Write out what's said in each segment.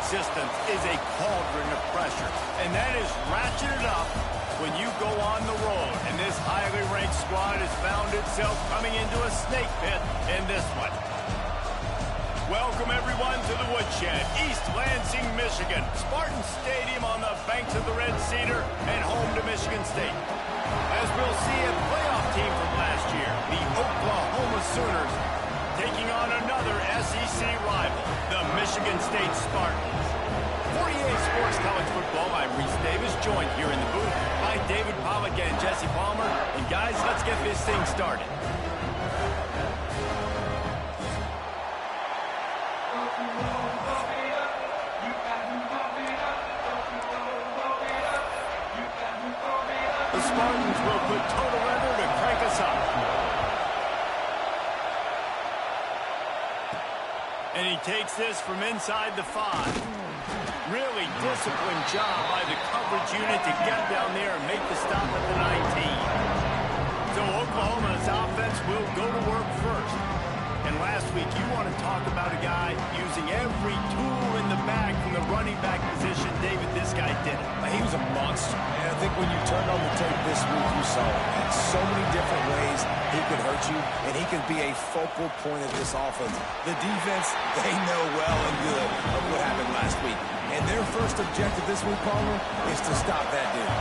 resistance is a cauldron of pressure, and that is ratcheted up when you go on the road. And this highly ranked squad has found itself coming into a snake pit in this one. Welcome, everyone, to the Woodshed, East Lansing, Michigan. Spartan Stadium on the banks of the Red Cedar and home to Michigan State. As we'll see, a playoff team from last year, the Oklahoma Sooners, taking on another SEC rival, the Michigan State Spartans. For EA Sports College Football, I'm Reese Davis, joined here in the booth by David Pollack and Jesse Palmer. And guys, let's get this thing started. The Spartans will put total weather to crank us up. And he takes this from inside the 5. Really disciplined job by the coverage unit to get down there and make the stop at the 19. So Oklahoma's offense will go to work first. And last week, you want to talk about a guy using every tool in the bag from the running back position. David, this guy did it. He was a monster. And I think when you turned on the tape this week, you saw it. In so many different ways he could hurt you, and he could be a focal point of this offense. The defense, they know well and good of what happened last week. And their first objective this week, Palmer, is to stop that dude.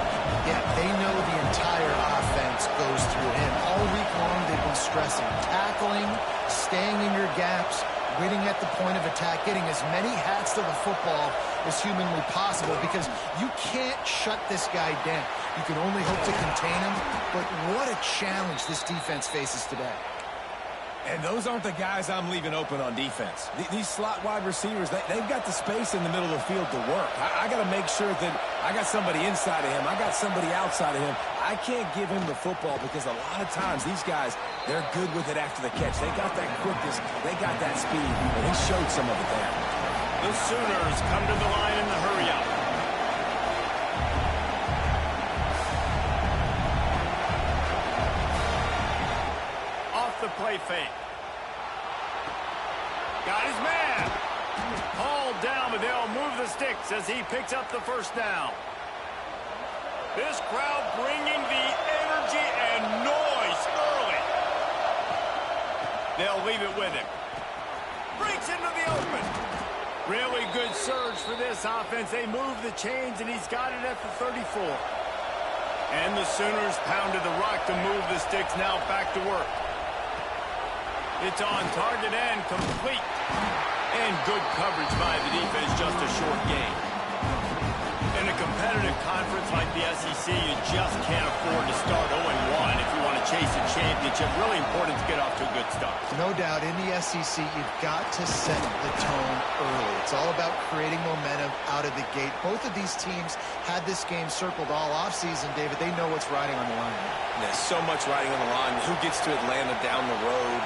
Yeah, they know the entire offense goes through him. All week long, they've been stressing tackling, staying in your gaps, waiting at the point of attack, getting as many hats to the football as humanly possible, because you can't shut this guy down. You can only hope to contain him, but what a challenge this defense faces today. And those aren't the guys I'm leaving open on defense. These slot wide receivers, they've got the space in the middle of the field to work. I got to make sure that I got somebody inside of him. I got somebody outside of him. I can't give him the football because a lot of times these guys, they're good with it after the catch. They got that quickness. They got that speed, and he showed some of it there. The Sooners come to the line in the hurry-up. The play fake. Got his man. Hauled down, but they'll move the sticks as he picks up the first down. This crowd bringing the energy and noise early. They'll leave it with him. Breaks into the open. Really good surge for this offense. They move the chains, and he's got it at the 34. And the Sooners pounded the rock to move the sticks. Now back to work. It's on target and complete. And good coverage by the defense, just a short gain. In a competitive conference like the SEC, you just can't afford to start 0-1 if you want to chase a championship. Really important to get off to a good start. No doubt, in the SEC, you've got to set the tone early. It's all about creating momentum out of the gate. Both of these teams had this game circled all offseason, David. They know what's riding on the line. There's so much riding on the line. Who gets to Atlanta down the road?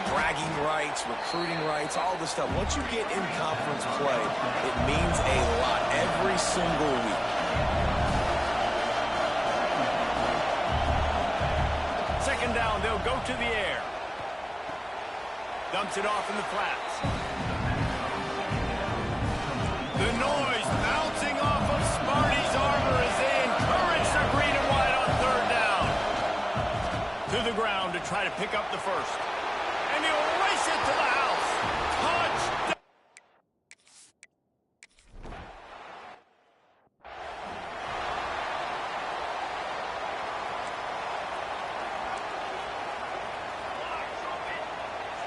Bragging rights, recruiting rights, all this stuff. Once you get in conference play, it means a lot every single week. Second down, they'll go to the air. Dumps it off in the flats. The noise bouncing off of Sparty's armor as they encourage the green and white on third down. To the ground to try to pick up the first. And he'll race it to the house. Touchdown!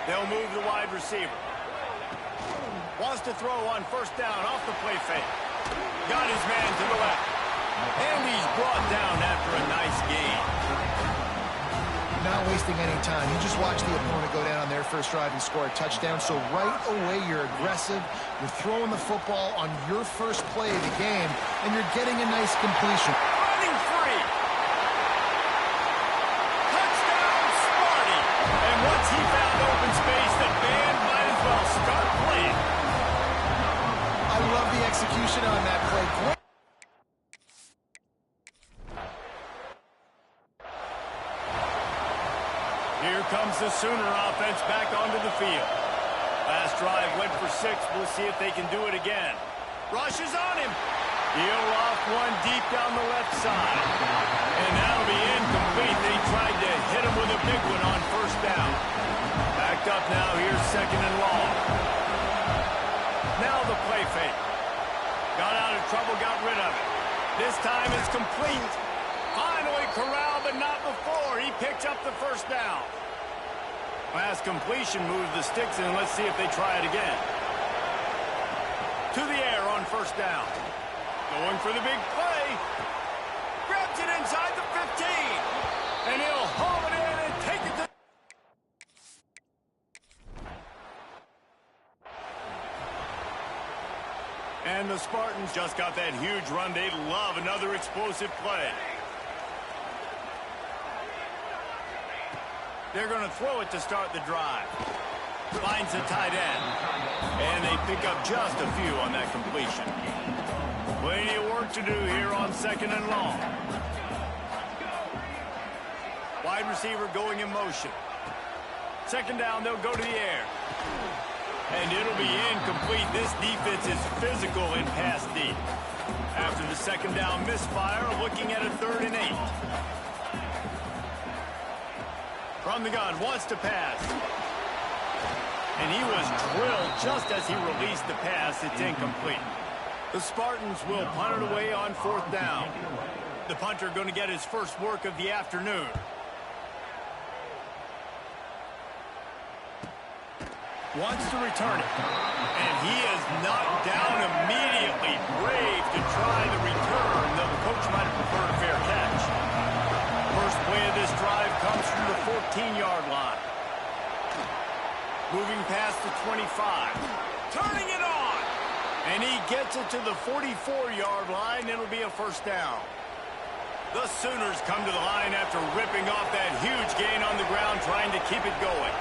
They'll move the wide receiver. Wants to throw on first down off the play fake. Got his man to the left. And he's brought down after a nice gain. Not wasting any time. You just watch the opponent go down on their first drive and score a touchdown. So right away, you're aggressive. You're throwing the football on your first play of the game, and you're getting a nice completion. Running free. Touchdown, Sparty. And once he found open space, the band might as well start playing. I love the execution on that play. Great. Here comes the Sooner offense back onto the field. Last drive went for 6. We'll see if they can do it again. Rushes on him. He'll off one deep down the left side. And that'll be incomplete. They tried to hit him with a big one on first down. Backed up now. Here's second and long. Now the play fake. Got out of trouble, got rid of it. This time it's complete. Finally corralled, but not before. He picked up the first down. Last completion moves the sticks in. Let's see if they try it again. To the air on first down. Going for the big play. Grabs it inside the 15. And he'll haul it in and take it to... And the Spartans just got that huge run. They love another explosive play. They're going to throw it to start the drive. Finds the tight end. And they pick up just a few on that completion. Plenty of work to do here on second and long. Wide receiver going in motion. Second down, they'll go to the air. And it'll be incomplete. This defense is physical in pass deep. After the second down misfire, looking at a 3rd and 8. From the gun, wants to pass. And he was drilled just as he released the pass. It's incomplete. The Spartans will punt it away on 4th down. The punter going to get his first work of the afternoon. Wants to return it. And he is knocked down immediately. Brave to try the return, though the coach might have preferred a fair catch. First play of this drive comes from the 14-yard line. Moving past the 25. Turning it on. And he gets it to the 44-yard line. It'll be a first down. The Sooners come to the line after ripping off that huge gain on the ground, trying to keep it going.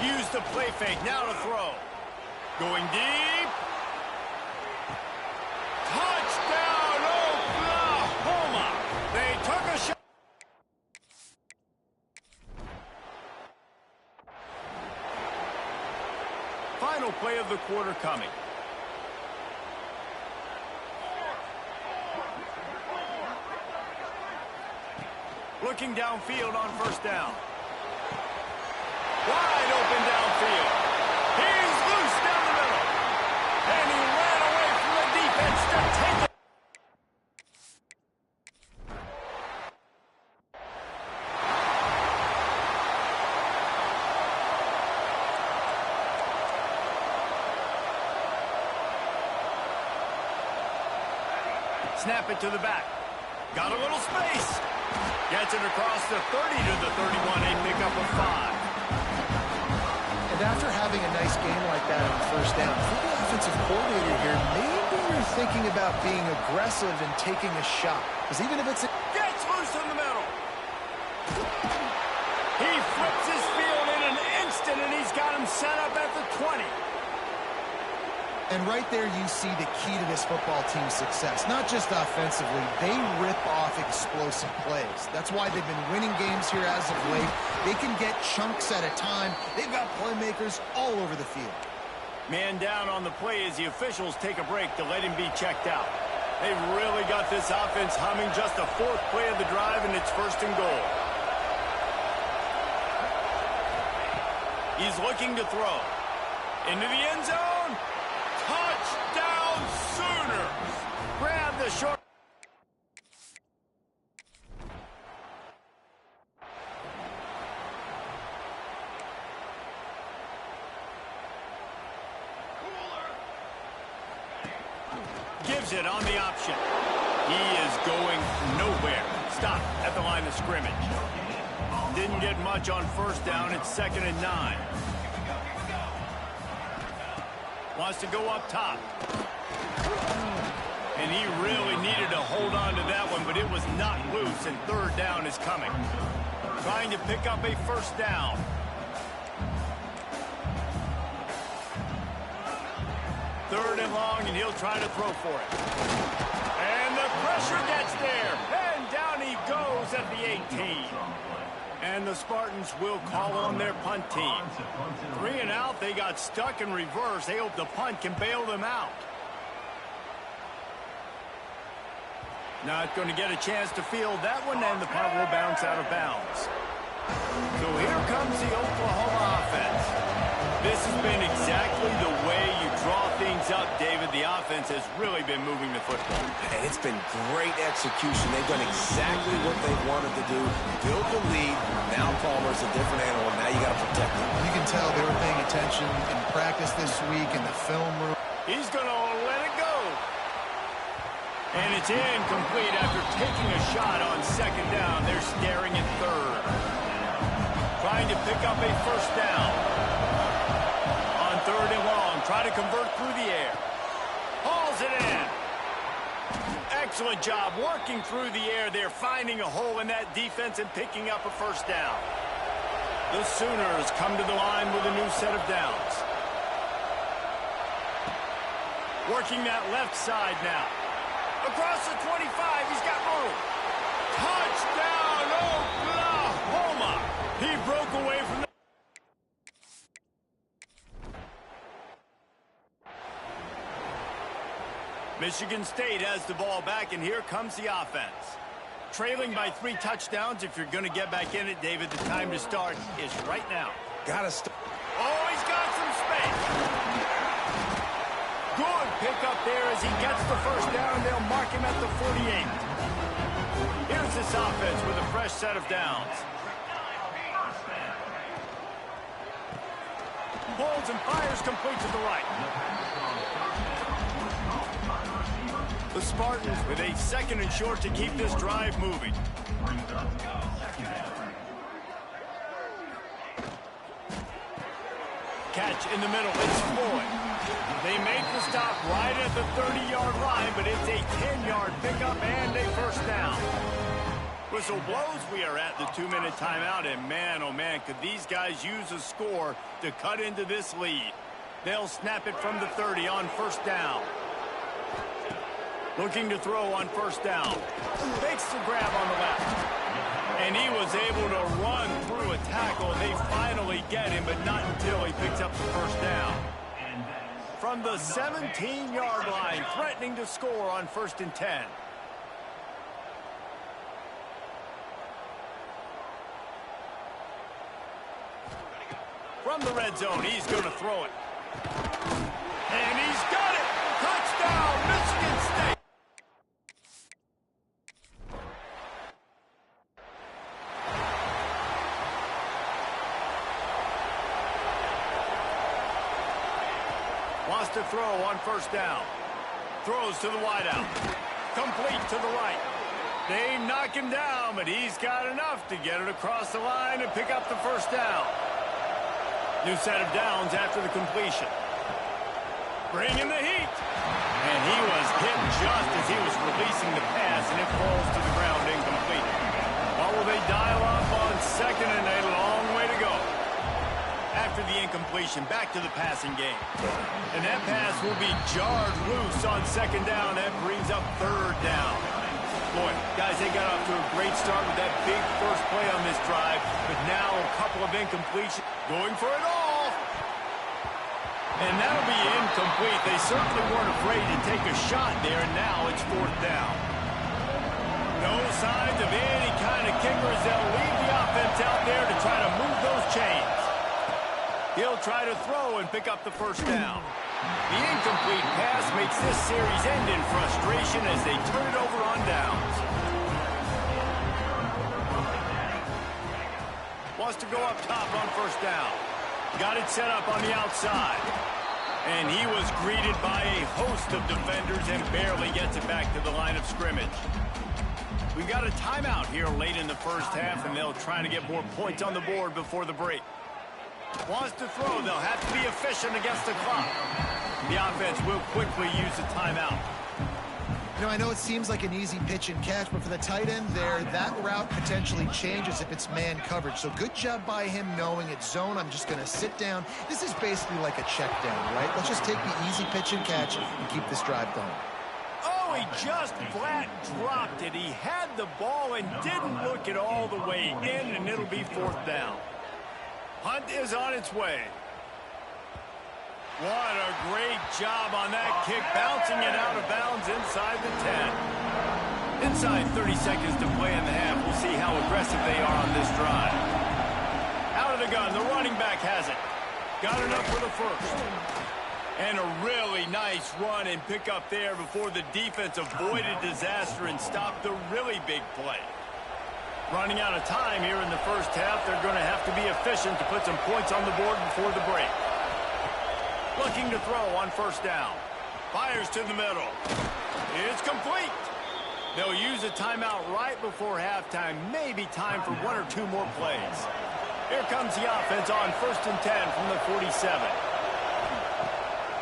Use the play fake. Now to throw. Going deep. Touchdown, Oklahoma. They took a shot. Final play of the quarter coming. Looking downfield on first down. Wide open downfield. He's loose down the middle. And he ran away from the defense to take it. Snap it to the back. Got a little space. Gets it across the 30 to the 31. A pickup of 5. And after having a nice game like that on first down, for the offensive coordinator here, maybe you're thinking about being aggressive and taking a shot. Because even if it's a... Gets loose in the middle. He flips his field in an instant, and he's got him set up at the 20. And right there you see the key to this football team's success. Not just offensively, they rip off explosive plays. That's why they've been winning games here as of late. They can get chunks at a time. They've got playmakers all over the field. Man down on the play as the officials take a break to let him be checked out. They've really got this offense humming. Just a 4th play of the drive, and it's 1st and goal. He's looking to throw. Into the end zone. Touchdown, Sooners! Grab the short. Gives it on the option. He is going nowhere. Stop at the line of scrimmage. Didn't get much on first down. It's 2nd and 9. Wants to go up top. And he really needed to hold on to that one, but it was not loose, and 3rd down is coming. Trying to pick up a first down. Third and long, and he'll try to throw for it. And the pressure gets there. And down he goes at the 18. And the Spartans will call on their punt team. 3 and out, they got stuck in reverse. They hope the punt can bail them out. Not going to get a chance to field that one, and the punt will bounce out of bounds. So here comes the Oklahoma offense. This has been exactly the way you draw things up, David. The offense has really been moving the football. And it's been great execution. They've done exactly what they wanted to do. Build the lead. Now Palmer's a different animal. Now you got to protect him. You can tell they were paying attention in practice this week in the film room. He's going to let it go. And it's incomplete after taking a shot on second down. They're staring at third. Trying to pick up a first down. On third and long, try to convert through the air. Hauls it in. Excellent job working through the air. They're finding a hole in that defense and picking up a first down. The Sooners come to the line with a new set of downs. Working that left side now. Across the 25, he's got room. Touchdown, Oklahoma! He broke away from the... Michigan State has the ball back, and here comes the offense. Trailing by 3 touchdowns. If you're going to get back in it, David, the time to start is right now. Got to start. Oh, he's got some space. Good pick up there as he gets the first down. They'll mark him at the 48. Here's this offense with a fresh set of downs. Pulls and fires complete to the right. The Spartans with a second and short to keep this drive moving. Catch in the middle. It's Floyd. They make the stop right at the 30-yard line, but it's a 10-yard pickup and a first down. Whistle blows. We are at the 2-minute timeout, and man, oh man, could these guys use a score to cut into this lead. They'll snap it from the 30 on first down. Looking to throw on first down. Takes the grab on the left. And he was able to run through a tackle. They finally get him, but not until he picks up the first down. From the 17-yard line, threatening to score on 1st and 10. From the red zone, he's going to throw it. And he's got it! Touchdown, Michigan State! Wants to throw on first down. Throws to the wideout. Complete to the right. They knock him down, but he's got enough to get it across the line and pick up the first down. New set of downs after the completion. Bringing the heat. And he was hit just as he was releasing the pass, and it falls to the ground incomplete. What will they dial up on second, and a long way to go. After the incompletion, back to the passing game. And that pass will be jarred loose on second down. That brings up third down. Boy, guys, they got off to a great start with that big first play on this drive, but now a couple of incompletions. Going for it all. And that'll be incomplete. They certainly weren't afraid to take a shot there, and now it's fourth down. No signs of any kind of kickers. They'll leave the offense out there to try to move those chains. He'll try to throw and pick up the first down. The incomplete pass makes this series end in frustration as they turn it over on downs. Wants to go up top on first down. Got it set up on the outside. And he was greeted by a host of defenders and barely gets it back to the line of scrimmage. We've got a timeout here late in the first half, and they'll try to get more points on the board before the break. Wants to throw. They'll have to be efficient against the clock. The offense will quickly use the timeout. You know, I know it seems like an easy pitch and catch, but for the tight end there, that route potentially changes if it's man coverage. So good job by him knowing it's zone. I'm just going to sit down. This is basically like a check down, right? Let's just take the easy pitch and catch and keep this drive going. Oh, Oh, he just flat dropped it. He had the ball and didn't look it all the way in, and it'll be 4th down. Hunt is on its way. What a great job on that kick, bouncing it out of bounds inside the 10. Inside 30 seconds to play in the half. We'll see how aggressive they are on this drive. Out of the gun, the running back has it. Got enough for the first. And a really nice run and pick up there before the defense avoided disaster and stopped the really big play. Running out of time here in the first half, they're going to have to be efficient to put some points on the board before the break. Looking to throw on 1st down. Fires to the middle. It's complete. They'll use a timeout right before halftime. Maybe time for 1 or 2 more plays. Here comes the offense on 1st and 10 from the 47.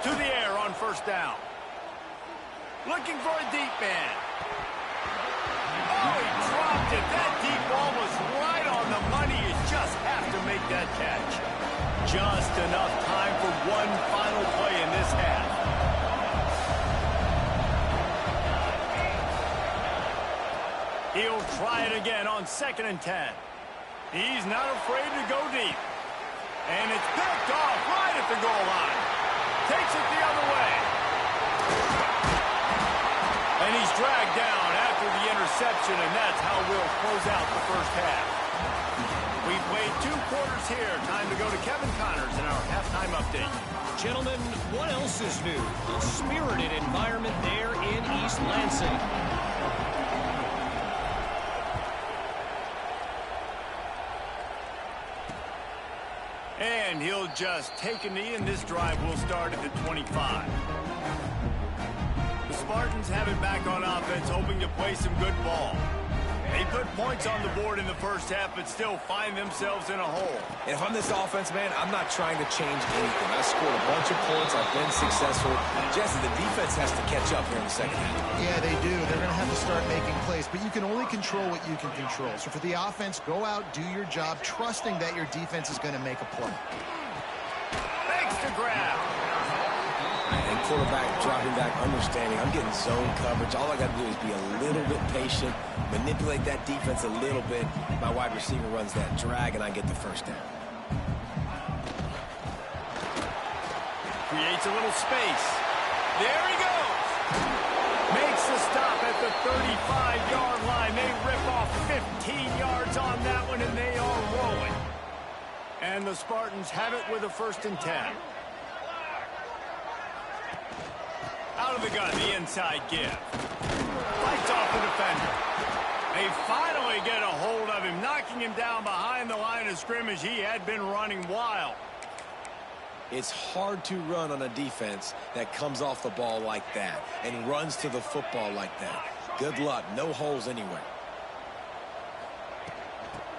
To the air on 1st down. Looking for a deep man. Oh, he dropped it. That deep ball was right on the money. You just have to make that catch. Just enough time for one final play in this half. He'll try it again on 2nd and 10. He's not afraid to go deep. And it's picked off right at the goal line. Takes it the other way. And he's dragged down after the interception, and that's how we'll close out the first half. We've played 2 quarters here. Time to go to Kevin Connors in our halftime update. Gentlemen, what else is new? A spirited environment there in East Lansing. And he'll just take a knee, and this drive will start at the 25. The Spartans have it back on offense, hoping to play some good ball. They put points on the board in the first half, but still find themselves in a hole. And if I'm this offense, man, I'm not trying to change anything. I scored a bunch of points. I've been successful. Jesse, the defense has to catch up here in the second half. Yeah, they do. They're going to have to start making plays, but you can only control what you can control. So for the offense, go out, do your job, trusting that your defense is going to make a play. Makes the grab. And quarterback dropping back, understanding I'm getting zone coverage. All I got to do is be a little bit patient, manipulate that defense a little bit. My wide receiver runs that drag, and I get the first down. Creates a little space. There he goes. Makes the stop at the 35-yard line. They rip off 15 yards on that one, and they are rolling. And the Spartans have it with a 1st and 10. Out of the gun, the inside give. Fights off the defender. They finally get a hold of him, knocking him down behind the line of scrimmage. He had been running wild. It's hard to run on a defense that comes off the ball like that and runs to the football like that. Good luck. No holes anywhere.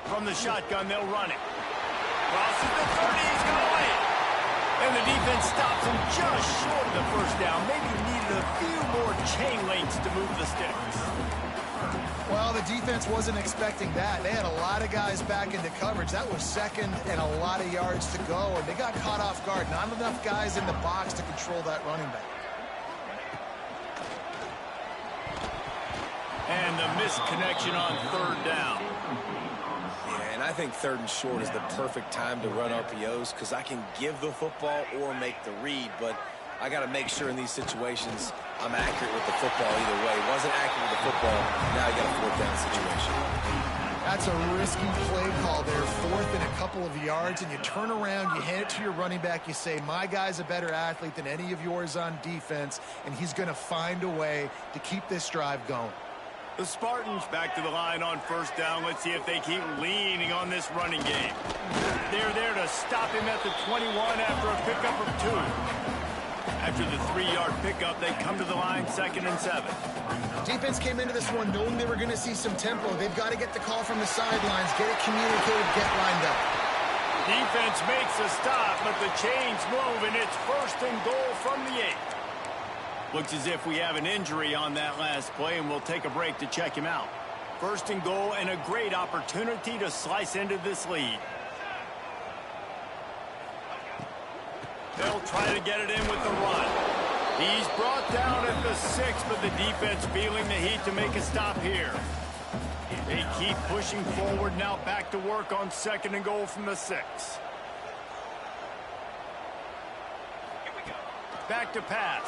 From the shotgun, they'll run it. Crosses the 30. He's going to lay it. And the defense stops him just short of the first down. Maybe needed a few more chain links to move the sticks. Well, the defense wasn't expecting that. They had a lot of guys back into coverage. That was 2nd and a lot of yards to go, and they got caught off guard. Not enough guys in the box to control that running back. And the missed connection on 3rd down. And I think 3rd and short is the perfect time to run RPOs because I can give the football or make the read, but I got to make sure in these situations I'm accurate with the football either way. Wasn't accurate with the football, now you got a 4th down situation. That's a risky play call there, 4th and a couple of yards, and you turn around, you hand it to your running back, you say, my guy's a better athlete than any of yours on defense, and he's going to find a way to keep this drive going. The Spartans back to the line on 1st down. Let's see if they keep leaning on this running game. They're there to stop him at the 21 after a pickup of 2. After the 3-yard pickup, they come to the line 2nd and 7. Defense came into this one knowing they were going to see some tempo. They've got to get the call from the sidelines, get it communicated, get lined up. Defense makes a stop, but the chains move, and it's 1st and goal from the 8. Looks as if we have an injury on that last play, and we'll take a break to check him out. 1st and goal, and a great opportunity to slice into this lead. They'll try to get it in with the run. He's brought down at the 6, but the defense feeling the heat to make a stop here. They keep pushing forward now, back to work on 2nd and goal from the 6. Back to pass.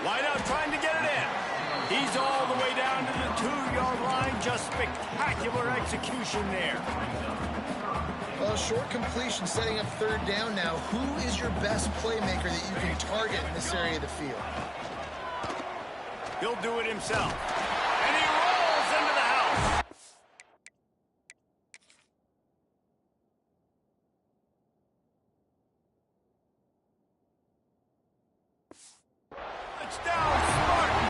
Wide out trying to get it in. He's all the way down to the 2-yard line. Just spectacular execution there. Well, short completion setting up 3rd down now. Who is your best playmaker that you can target in this area of the field? He'll do it himself. And he rolls into the house. Touchdown, Spartan.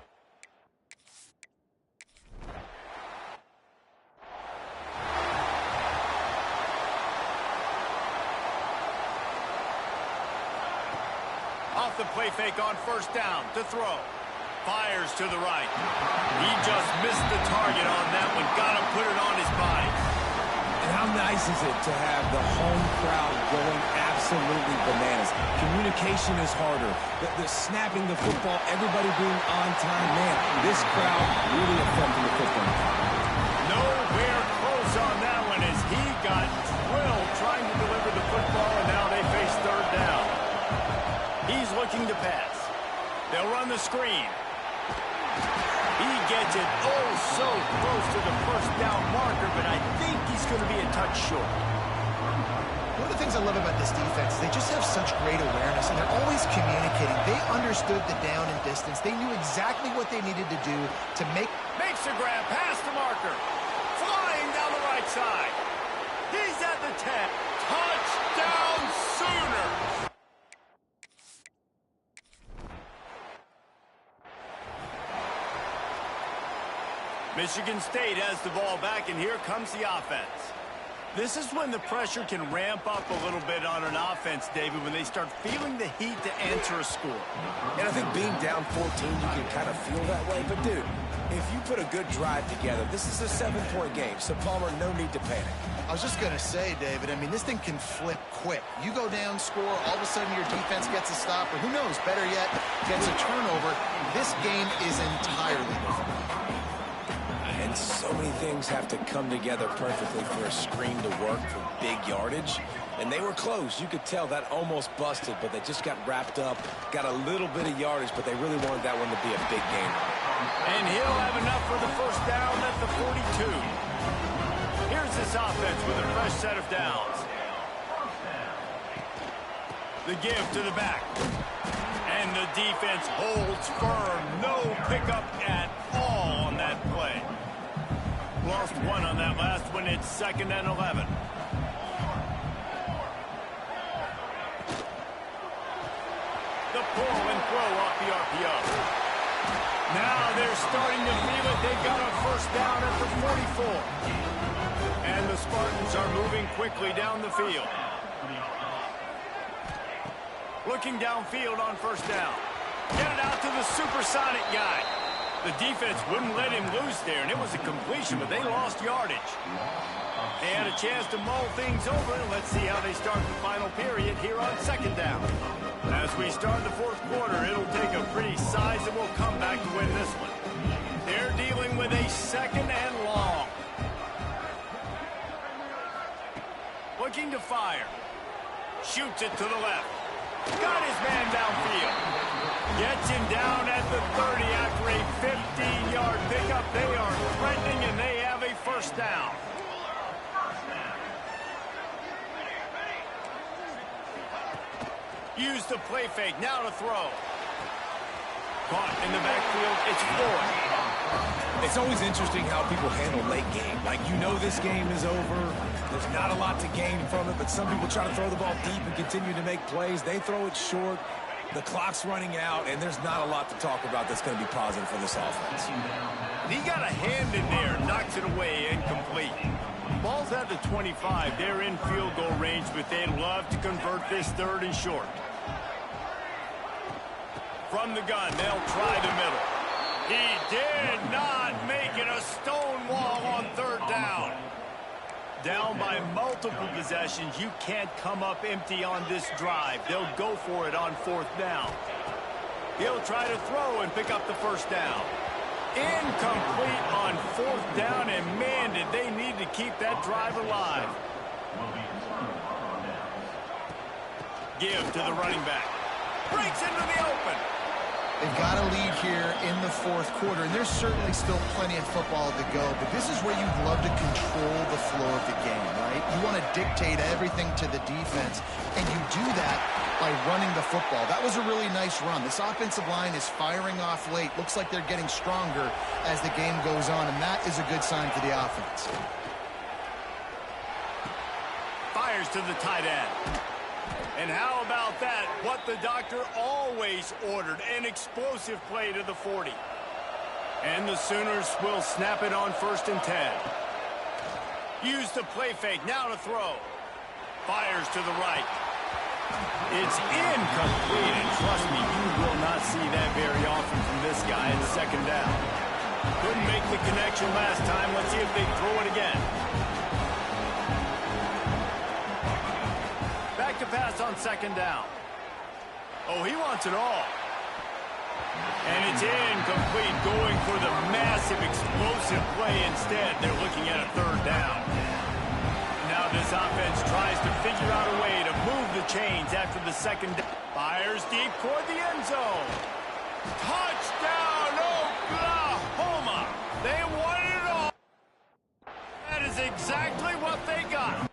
Off the play fake on 1st down to throw. Fires to the right. He just missed the target on that one. Got to put it on his body. And how nice is it to have the home crowd going absolutely bananas? Communication is harder. The snapping the football, everybody being on time. Man, this crowd really affecting the football. Nowhere close on that one as he got drilled trying to deliver the football, and now they face 3rd down. He's looking to pass. They'll run the screen. He gets it so close to the 1st down marker, but I think he's going to be a touch short. One of the things I love about this defense, they just have such great awareness, and they're always communicating. They understood the down and distance. They knew exactly what they needed to do to make... Makes a grab past the marker. Flying down the right side. He's at the 10. Touchdown Sooners! Michigan State has the ball back, and here comes the offense. This is when the pressure can ramp up a little bit on an offense, David, when they start feeling the heat to answer a score. And I think being down 14, you can kind of feel that way. But, dude, if you put a good drive together, this is a 7-point game. So, Palmer, no need to panic. I was just going to say, David, I mean, this thing can flip quick. You go down, score, all of a sudden your defense gets a stop, or who knows, better yet, gets a turnover. This game is entirely different. And so many things have to come together perfectly for a screen to work for big yardage. And they were close. You could tell that almost busted, but they just got wrapped up, got a little bit of yardage, but they really wanted that one to be a big game. And he'll have enough for the 1st down at the 42. Here's this offense with a fresh set of downs. The give to the back. And the defense holds firm. No pickup at all on that play. Lost one on that last one. It's 2nd and 11. The pull and throw off the RPO. Now they're starting to feel it. They've got a 1st down at the 44. And the Spartans are moving quickly down the field. Looking downfield on 1st down. Get it out to the supersonic guy. The defense wouldn't let him loose there, and it was a completion, but they lost yardage. They had a chance to mull things over. Let's see how they start the final period here on 2nd down. As we start the 4th quarter, it'll take a pretty sizable comeback to win this one. They're dealing with a 2nd and long. Looking to fire. Shoots it to the left. Got his man downfield. Gets him down at the 30 after a 15-yard pickup. They are threatening, and they have a 1st down. Use the play fake. Now to throw. Caught in the backfield. It's Floyd. It's always interesting how people handle late game. Like, you know this game is over. There's not a lot to gain from it, but some people try to throw the ball deep and continue to make plays. They throw it short. The clock's running out, and there's not a lot to talk about that's going to be positive for this offense. He got a hand in there, knocks it away, incomplete. Ball's at the 25. They're in field goal range, but they'd love to convert this 3rd and short. From the gun, they'll try the middle. He did not make it. A stone wall on 3rd down. Down by multiple possessions. You can't come up empty on this drive. They'll go for it on 4th down. He'll try to throw and pick up the first down. Incomplete on fourth down, and man, did they need to keep that drive alive. Give to the running back. Breaks into the open. They've got a lead here in the fourth quarter, and there's certainly still plenty of football to go, but this is where you'd love to control the flow of the game, right? You want to dictate everything to the defense, and you do that by running the football. That was a really nice run. This offensive line is firing off late. Looks like they're getting stronger as the game goes on, and that is a good sign for the offense. Fires to the tight end. And how about that? What the doctor always ordered, an explosive play to the 40. And the Sooners will snap it on 1st and 10. Use the play fake, now to throw. Fires to the right. It's incomplete, and trust me, you will not see that very often from this guy in 2nd down. Couldn't make the connection last time. Let's see if they throw it again. Back to pass on 2nd down. Oh, he wants it all. And it's incomplete, going for the massive explosive play instead. They're looking at a 3rd down. Now this offense tries to figure out a way to move the chains after the 2nd down. Fires deep toward the end zone. Touchdown, Oklahoma! They won it all. That is exactly what they got.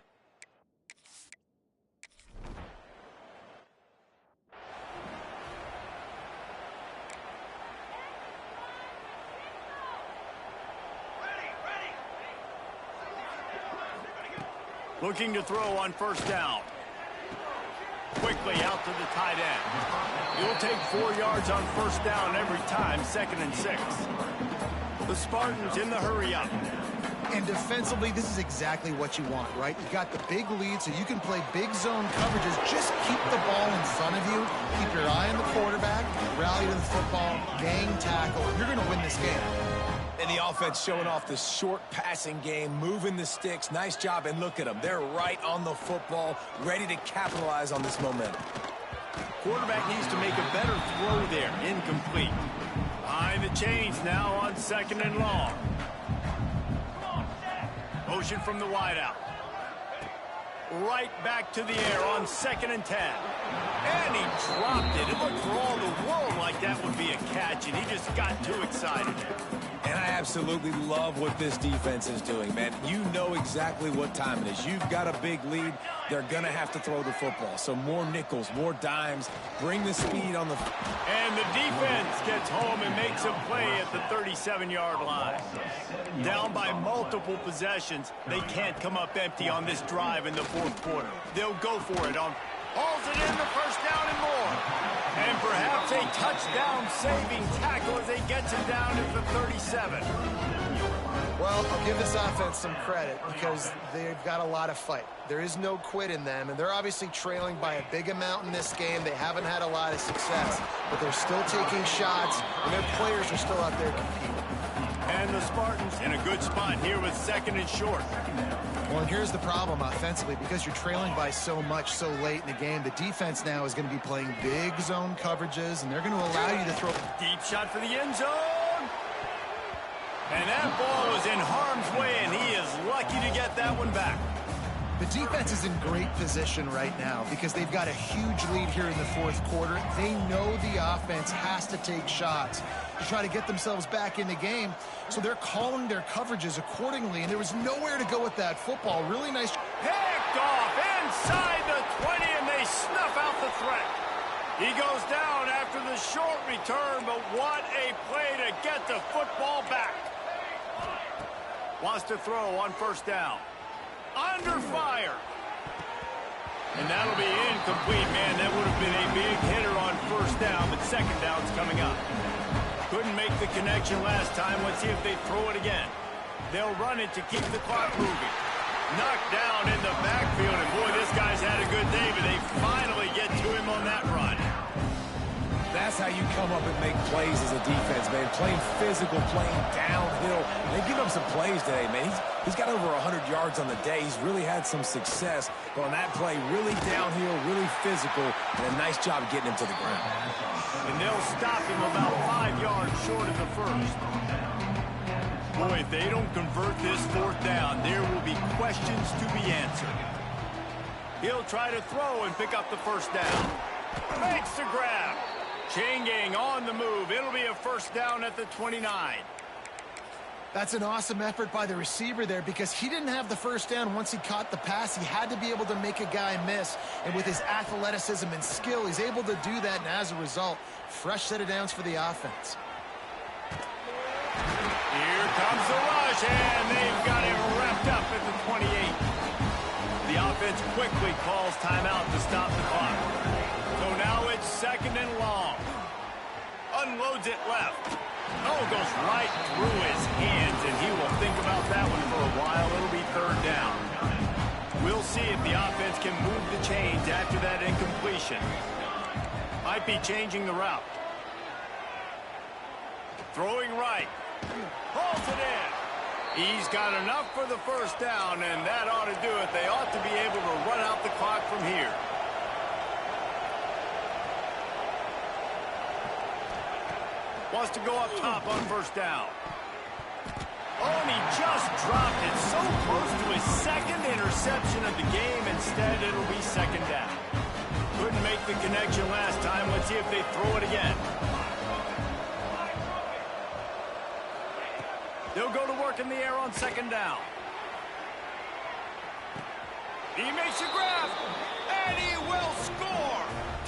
Looking to throw on 1st down. Quickly out to the tight end. He'll take 4 yards on 1st down every time, 2nd and 6. The Spartans in the hurry up. And defensively, this is exactly what you want, right? You've got the big lead, so you can play big zone coverages. Just keep the ball in front of you. Keep your eye on the quarterback. Rally to the football. Gang tackle. You're going to win this game. And the offense showing off the short passing game, moving the sticks. Nice job, and look at them. They're right on the football, ready to capitalize on this momentum. Quarterback needs to make a better throw there. Incomplete. Behind the chains now on 2nd and long. Motion from the wideout. Right back to the air on 2nd and 10. And he dropped it. It looked for all the world like that would be a catch, and he just got too excited. And I absolutely love what this defense is doing, man. You know exactly what time it is. You've got a big lead. They're going to have to throw the football. So more nickels, more dimes. Bring the speed on the... And the defense gets home and makes a play at the 37-yard line. Down by multiple possessions, they can't come up empty on this drive in the 4th quarter. They'll go for it on... Hauls it in the 1st down and more. And perhaps a touchdown-saving tackle as they get him down at the 37. Well, I'll give this offense some credit because they've got a lot of fight. There is no quit in them, and they're obviously trailing by a big amount in this game. They haven't had a lot of success, but they're still taking shots, and their players are still out there competing. And the Spartans in a good spot here with 2nd and short. Well, and here's the problem offensively. Because you're trailing by so much so late in the game, the defense now is going to be playing big zone coverages, and they're going to allow you to throw. Deep shot for the end zone. And that ball was in harm's way, and he is lucky to get that one back. The defense is in great position right now because they've got a huge lead here in the 4th quarter. They know the offense has to take shots to try to get themselves back in the game, so they're calling their coverages accordingly, and there was nowhere to go with that football. Really nice. Picked off inside the 20, and they snuff out the threat. He goes down after the short return, but what a play to get the football back. Wants to throw on 1st down. Under fire. And that'll be incomplete, man. That would have been a big hitter on 1st down, but 2nd down's coming up. Couldn't make the connection last time. Let's see if they throw it again. They'll run it to keep the clock moving. Knocked down in the backfield, and boy, this guy's had a good day, but they finally get to him on that run. That's how you come up and make plays as a defense, man. Playing physical, playing downhill. They give up some plays today, man. He's got over 100 yards on the day. He's really had some success. But on that play, really downhill, really physical, and a nice job getting him to the ground. And they'll stop him about 5 yards short of the first. Boy, if they don't convert this fourth down, there will be questions to be answered. He'll try to throw and pick up the first down. Makes the grab. Chain gang on the move. It'll be a first down at the 29. That's an awesome effort by the receiver there because he didn't have the first down once he caught the pass. He had to be able to make a guy miss. And with his athleticism and skill, he's able to do that. And as a result, fresh set of downs for the offense. Here comes the rush, and they've got him wrapped up at the 28. The offense quickly calls timeout to stop the clock. So now it's second and long. Unloads it left. Oh, goes right through his hands, and he will think about that one for a while. It'll be third down. We'll see if the offense can move the chains after that incompletion. Might be changing the route. Throwing right. Hauls it in. He's got enough for the first down, and that ought to do it. They ought to be able to run out the clock from here. Wants to go up top on first down. Oh, and he just dropped it so close to his second interception of the game. Instead, it'll be second down. Couldn't make the connection last time. Let's see if they throw it again. They'll go to work in the air on second down. He makes a grab, and he will score.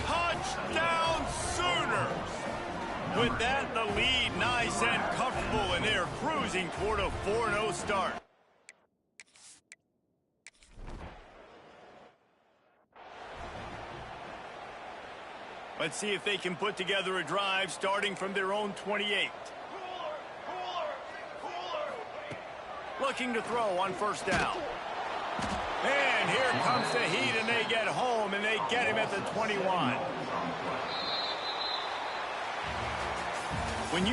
Touchdown Sooners. With that, the lead nice and comfortable, and they're cruising toward a 4-0 start. Let's see if they can put together a drive starting from their own 28. Looking to throw on first down. And here comes the heat, and they get home, and they get him at the 21. When you